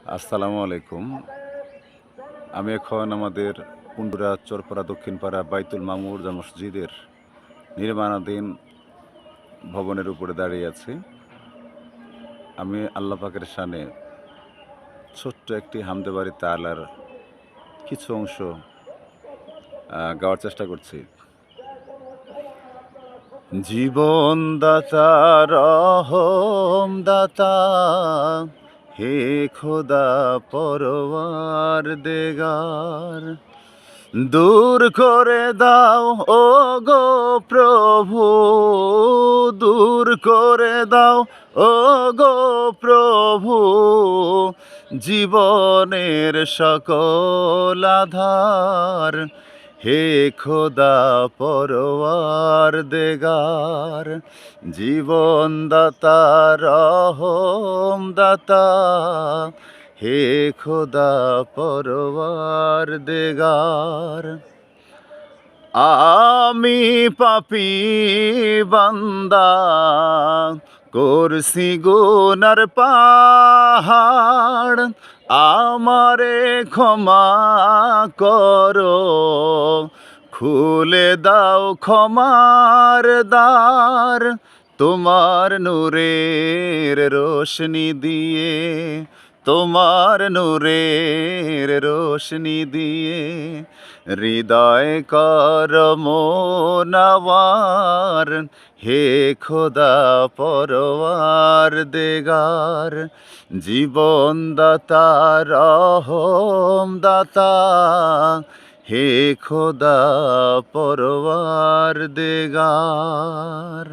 আসসালামু আলাইকুম। আমি এখন আমাদের পুন্ডুরা চরপাড়া দক্ষিণপাড়া বাইতুল মামুর মসজিদের নির্মাণাধীন ভবনের উপরে দাঁড়িয়ে আছি। আমি আল্লাহ পাকের শানে ছোট্ট একটি হামদে বাড়ি তাআলার কিছু অংশ গাওয়ার চেষ্টা করছি। জীবনদাতা রহমদাতা হে খোদা পরওয়ার দেগার, দূর করে দাও ও গো প্রভু, দূর করে দাও ও গো প্রভু, জীবনের সকল আধার, হে খোদা পরওয়ার দেগার, জীবনদাতা রহমদাতা, হে খোদা পরওয়ার দেগার। আমি পাপী বান্দা করছি গুনার পাহাড়, আমারে ক্ষমা করো, খুলে দাও ক্ষমার দ্বার, তোমার নূরের রোশনি দিয়ে, তোমার নূরের রোশনি দিয়ে, হৃদয় কর মোনাওয়ার, হে খোদা পরওয়ার দেগার, জীবনদাতা রহমদাতা, হে খোদা পরওয়ার দেগার।